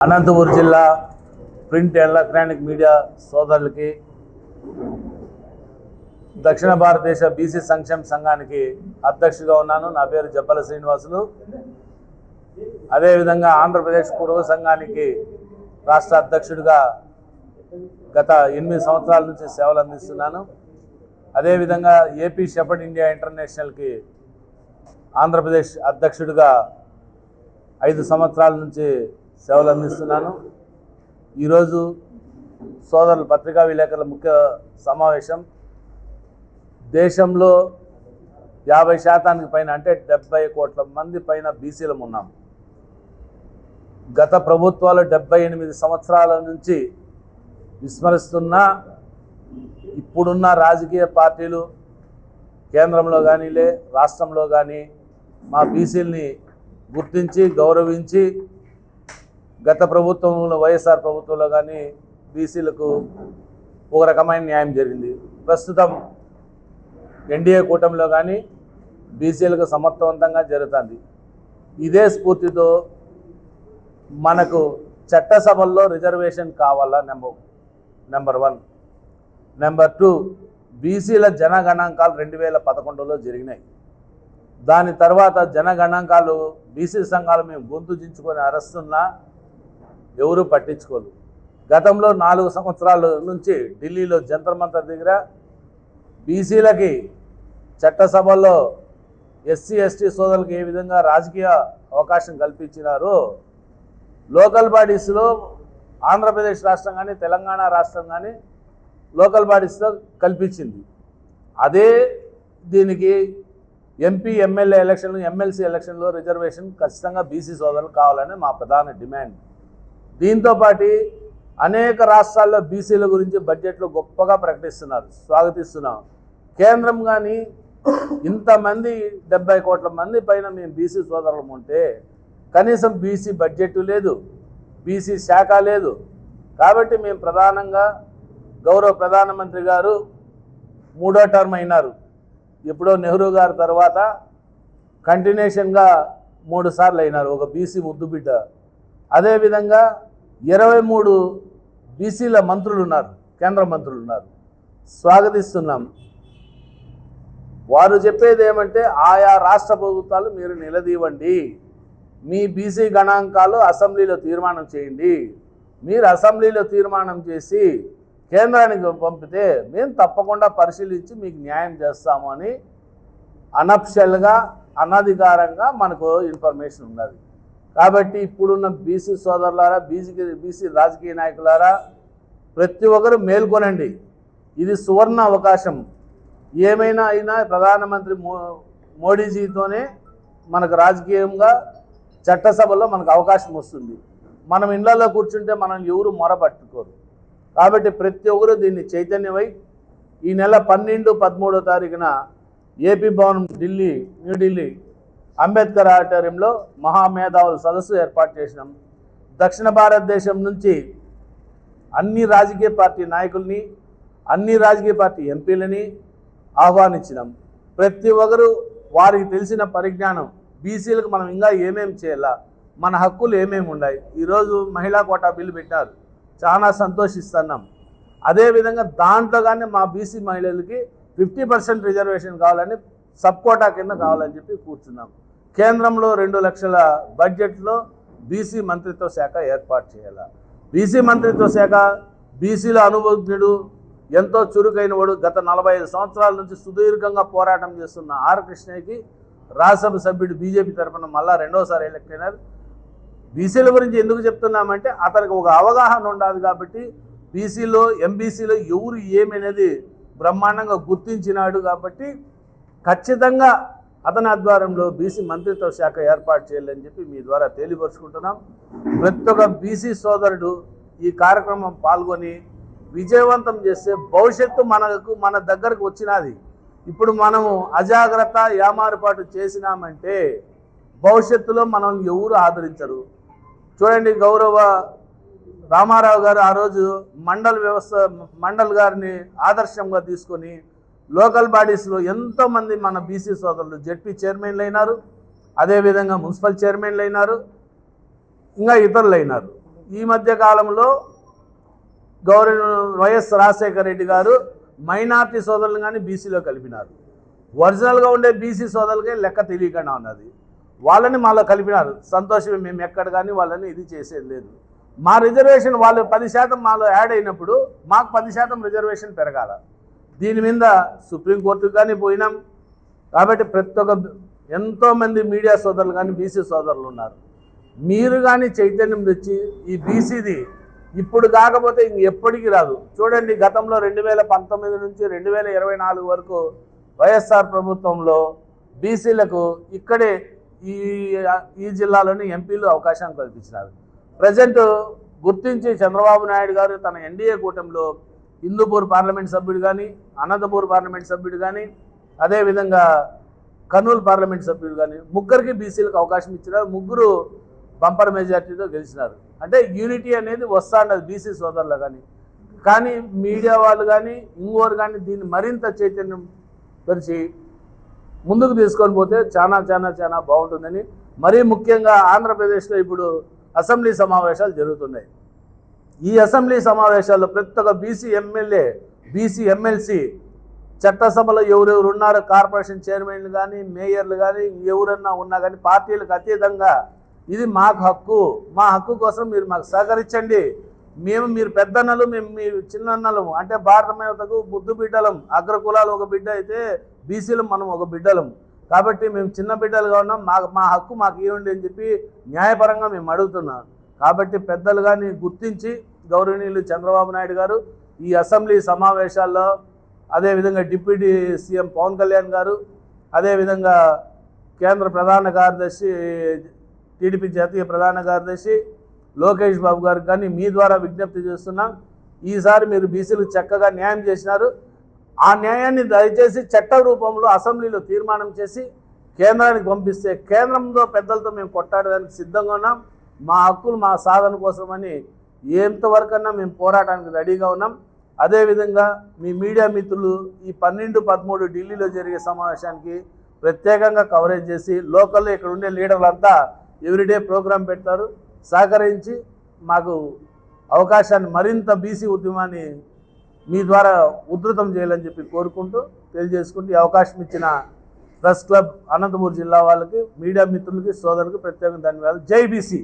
అనంతపురం జిల్లా print electronic media సోదరులకి దక్షిణ భారతదేశ బీసీ సంక్షేమ సంఘానికి అధ్యక్షుడిగా ఉన్నాను. నా పేరు జబ్బల శ్రీనివాసులు. అదేవిధంగా ఆంధ్రప్రదేశ్ పూర్వ సంఘానికి రాష్ట్ర అధ్యక్షుడిగా గత 8 సంవత్సరాల నుంచి సేవలు అందిస్తున్నాను. అదేవిధంగా ఏపీ షెపర్డ్ ఇండియా ఇంటర్నేషనల్కి ఆంధ్రప్రదేశ్ అధ్యక్షుడిగా 5 సంవత్సరాల నుంచి సేవలు అందిస్తున్నాను. ఈరోజు సోదరుల పత్రికా విలేకరుల ముఖ్య సమావేశం. దేశంలో 50% పైన అంటే 70 కోట్ల మంది పైన బీసీలం ఉన్నాం. గత ప్రభుత్వాలు 78 సంవత్సరాల నుంచి విస్మరిస్తున్న ఇప్పుడున్న రాజకీయ పార్టీలు కేంద్రంలో కానీ రాష్ట్రంలో కానీ మా బీసీలని గుర్తించి గౌరవించి గత ప్రభుత్వంలో వైఎస్ఆర్ ప్రభుత్వంలో కానీ బీసీలకు ఒక రకమైన న్యాయం జరిగింది. ప్రస్తుతం ఎన్డీఏ కూటమిలో కానీ బీసీలకు సమర్థవంతంగా జరుగుతుంది. ఇదే స్ఫూర్తితో మనకు చట్టసభల్లో రిజర్వేషన్ కావాలా నెంబర్ 1. నెంబర్ 2, బీసీల జనగణాంకాలు 2011లో జరిగినాయి. దాని తర్వాత జనగణాంకాలు బీసీ సంఘాలు మేము గొంతు దించుకొని అరుస్తున్నా ఎవరూ పట్టించుకోరు. గతంలో 4 సంవత్సరాల నుంచి ఢిల్లీలో జంతర్ మంతర్ దగ్గర బీసీలకి చట్టసభల్లో ఎస్సీ ఎస్టీ సోదరులకు ఏ విధంగా రాజకీయ అవకాశం కల్పించినారో లోకల్ బాడీస్లో ఆంధ్రప్రదేశ్ రాష్ట్రం కానీ తెలంగాణ రాష్ట్రం కానీ లోకల్ బాడీస్లో కల్పించింది. అదే దీనికి ఎంపీ ఎమ్మెల్యే ఎలక్షన్లు ఎమ్మెల్సీ ఎలక్షన్లో రిజర్వేషన్ ఖచ్చితంగా బీసీ సోదరులు కావాలని మా ప్రధాన డిమాండ్. దీంతోపాటు అనేక రాష్ట్రాల్లో బీసీల గురించి బడ్జెట్లో గొప్పగా ప్రకటిస్తున్నారు, స్వాగతిస్తున్నాం. కేంద్రం కానీ ఇంతమంది 70 కోట్ల మంది పైన మేము బీసీ సోదరులు ఉంటే కనీసం బీసీ బడ్జెట్ లేదు, బీసీ శాఖ లేదు. కాబట్టి మేము ప్రధానంగా గౌరవ ప్రధానమంత్రి గారు 3వ టర్మ్ అయినారు. ఎప్పుడో నెహ్రూ గారి తర్వాత కంటిన్యూషన్గా 3 సార్లు అయినారు, ఒక బీసీ ముద్దుబిడ్డ. అదేవిధంగా 23 బీసీల మంత్రులు ఉన్నారు, కేంద్ర మంత్రులు ఉన్నారు, స్వాగతిస్తున్నాం. వారు చెప్పేది ఏమంటే ఆయా రాష్ట్ర ప్రభుత్వాలు మీరు నిలదీవండి, మీ బీసీ గణాంకాలు అసెంబ్లీలో తీర్మానం చేయండి, మీరు అసెంబ్లీలో తీర్మానం చేసి కేంద్రానికి పంపితే మేము తప్పకుండా పరిశీలించి మీకు న్యాయం చేస్తాము అని అనఫిషియల్గా అనధికారంగా మనకు ఇన్ఫర్మేషన్ ఉన్నది. కాబట్టి ఇప్పుడున్న బీసీ సోదరులారా, బీసీ రాజకీయ నాయకులారా, ప్రతి ఒక్కరు మేల్కొనండి. ఇది సువర్ణ అవకాశం. ఏమైనా అయినా ప్రధానమంత్రి మోడీజీతోనే మనకు రాజకీయంగా చట్టసభలో మనకు అవకాశం వస్తుంది. మనం ఇళ్లలో కూర్చుంటే మనం ఎవరు మొరపట్టుకోరు. కాబట్టి ప్రతి ఒక్కరు దీన్ని చైతన్యమై ఈ నెల 12, 13వ తారీఖున ఏపీ భవన్ న్యూఢిల్లీ అంబేద్కర్ ఆడిటోరియంలో మహామేధావుల సదస్సు ఏర్పాటు చేసినాం. దక్షిణ భారతదేశం నుంచి అన్ని రాజకీయ పార్టీ నాయకుల్ని, అన్ని రాజకీయ పార్టీ ఎంపీలని ఆహ్వానించినాం. ప్రతి ఒక్కరు వారికి తెలిసిన పరిజ్ఞానం, బీసీలకు మనం ఇంకా ఏమేమి చేయాలా, మన హక్కులు ఏమేమి ఉన్నాయి. ఈరోజు మహిళా కోటా బిల్లు పెట్టారు, చాలా సంతోషిస్తున్నాం. అదేవిధంగా దాంట్లో కానీ మా బీసీ మహిళలకి 50% రిజర్వేషన్ కావాలని సబ్ కోటా కింద కావాలని చెప్పి కూర్చున్నాం. కేంద్రంలో 2 లక్షల బడ్జెట్లో బీసీ మంత్రిత్వ శాఖ ఏర్పాటు చేయాలి. బీసీ మంత్రిత్వ శాఖ బీసీల అనుభవజ్ఞుడు, ఎంతో చురుకైన వాడు, గత 45 సంవత్సరాల నుంచి సుదీర్ఘంగా పోరాటం చేస్తున్న ఆర్ కృష్ణయ్యకి రాజ్యసభ సభ్యుడు బీజేపీ తరఫున మళ్ళా 2వసారి ఎలక్ట్ అయినారు. బీసీల గురించి ఎందుకు చెప్తున్నామంటే అతనికి ఒక అవగాహన ఉండాలి. కాబట్టి బీసీలో ఎంబీసీలో ఎవరు ఏమనేది బ్రహ్మాండంగా గుర్తించినాడు. కాబట్టి ఖచ్చితంగా అతని ఆధ్వర్యంలో బీసీ మంత్రిత్వ శాఖ ఏర్పాటు చేయాలని చెప్పి మీ ద్వారా తెలియపరుచుకుంటున్నాం. ప్రతి ఒక్క బీసీ సోదరుడు ఈ కార్యక్రమం పాల్గొని విజయవంతం చేస్తే భవిష్యత్తు మన దగ్గరకు వచ్చినది. ఇప్పుడు మనము అజాగ్రత్త యామారుపాటు చేసినామంటే భవిష్యత్తులో మనల్ని ఎవరు ఆదరించరు. చూడండి, గౌరవ రామారావు గారు ఆ రోజు మండల్ గారిని ఆదర్శంగా తీసుకొని లోకల్ బాడీస్లో ఎంతోమంది మన బీసీ సోదరులు జెడ్పీ చైర్మన్లు అయినారు, అదేవిధంగా మున్సిపల్ చైర్మన్లు అయినారు, ఇంకా ఇతరులు అయినారు. ఈ మధ్య కాలంలో వైఎస్ రాజశేఖర రెడ్డి గారు మైనార్టీ సోదరులను కానీ బీసీలో కలిపినారు. ఒరిజినల్గా ఉండే బీసీ సోదరులకే లెక్క తెలియకుండా ఉన్నది, వాళ్ళని మాలో కలిపినారు. సంతోషమే, మేము ఎక్కడ కానీ వాళ్ళని ఇది చేసేది లేదు. మా రిజర్వేషన్ వాళ్ళు 10% మాలో యాడ్ అయినప్పుడు మాకు 10% రిజర్వేషన్ పెరగాల. దీని మీద సుప్రీంకోర్టుకు కానీ పోయినాం. కాబట్టి ప్రతి ఒక్క ఎంతోమంది మీడియా సోదరులు కానీ బీసీ సోదరులు ఉన్నారు. మీరు కానీ చైతన్యం తెచ్చి ఈ బీసీది ఇప్పుడు కాకపోతే ఇంక ఎప్పటికీ రాదు. చూడండి, గతంలో 2019 నుంచి 2024 వరకు వైఎస్ఆర్ ప్రభుత్వంలో బీసీలకు ఇక్కడే ఈ జిల్లాలోని ఎంపీలు అవకాశం కల్పించినారు. ప్రజెంట్ గుర్తించి చంద్రబాబు నాయుడు గారు తన ఎన్డీఏ కూటమిలో హిందూపూర్ పార్లమెంట్ సభ్యుడు కానీ, అనంతపూర్ పార్లమెంట్ సభ్యుడు కానీ, అదేవిధంగా కర్నూలు పార్లమెంట్ సభ్యుడు కానీ ముగ్గురికి బీసీలకు అవకాశం ఇచ్చినారు. ముగ్గురు బంపర్ మెజార్టీతో గెలిచినారు. అంటే యూనిటీ అనేది వస్తాండదు బీసీ సోదరులు కానీ మీడియా వాళ్ళు కానీ ఇంకోరు కానీ దీన్ని మరింత చైతన్యం పరిచి ముందుకు తీసుకొని పోతే చాలా చాలా చాలా బాగుంటుందని. మరీ ముఖ్యంగా ఆంధ్రప్రదేశ్లో ఇప్పుడు అసెంబ్లీ సమావేశాలు జరుగుతున్నాయి. ఈ అసెంబ్లీ సమావేశాల్లో ప్రతి ఒక్క బీసీ ఎమ్మెల్యే, బీసీ ఎమ్మెల్సీ, చట్టసభలో ఎవరెవరు ఉన్నారో కార్పొరేషన్ చైర్మన్లు కానీ, మేయర్లు కానీ, ఎవరన్నా ఉన్నా కానీ పార్టీలకు అతీతంగా ఇది మాకు హక్కు, మా హక్కు కోసం మీరు మాకు సహకరించండి. మీరు పెద్దన్నలు, మేము మీ చిన్నన్నలు. అంటే భారతమాతకు ముద్దు బిడ్డలం. అగ్రకులాలు ఒక బిడ్డ అయితే బీసీలు మనం ఒక బిడ్డలం. కాబట్టి మేము చిన్న బిడ్డలుగా ఉన్నాం, మా హక్కు మాకు ఇవ్వండి అని చెప్పి న్యాయపరంగా మేము అడుగుతున్నాం. కాబట్టి పెద్దలు కానీ గుర్తించి గౌరవనీయులు చంద్రబాబు నాయుడు గారు ఈ అసెంబ్లీ సమావేశాల్లో, అదేవిధంగా డిప్యూటీ సీఎం పవన్ కళ్యాణ్ గారు, అదేవిధంగా కేంద్ర ప్రధాన కార్యదర్శి, టీడీపీ జాతీయ ప్రధాన కార్యదర్శి లోకేష్ బాబు గారికి కానీ మీ ద్వారా విజ్ఞప్తి చేస్తున్నాం. ఈసారి మీరు బీసీలకు చక్కగా న్యాయం చేసినారు. ఆ న్యాయాన్ని దయచేసి చట్ట రూపంలో అసెంబ్లీలో తీర్మానం చేసి కేంద్రానికి పంపిస్తే కేంద్రంలో పెద్దలతో మేము కొట్టాడడానికి సిద్ధంగా ఉన్నాం. మా హక్కులు మా సాధన కోసమని ఎంతవరకన్నా మేము పోరాటానికి రెడీగా ఉన్నాం. అదేవిధంగా మీ మీడియా మిత్రులు ఈ 12-13 ఢిల్లీలో జరిగే సమావేశానికి ప్రత్యేకంగా కవరేజ్ చేసి లోకల్లో ఇక్కడ ఉండే లీడర్లంతా ఎవ్రీడే ప్రోగ్రాం పెడతారు. సహకరించి మాకు అవకాశాన్ని, మరింత బీసీ ఉద్యమాన్ని మీ ద్వారా ఉధృతం చేయాలని చెప్పి కోరుకుంటూ తెలియజేసుకుంటూ ఈ అవకాశం ఇచ్చిన ప్రెస్ క్లబ్ అనంతపూర్ జిల్లా వాళ్ళకి, మీడియా మిత్రులకి, సోదరులకు ప్రత్యేకంగా ధన్యవాదాలు. జై బీసీ.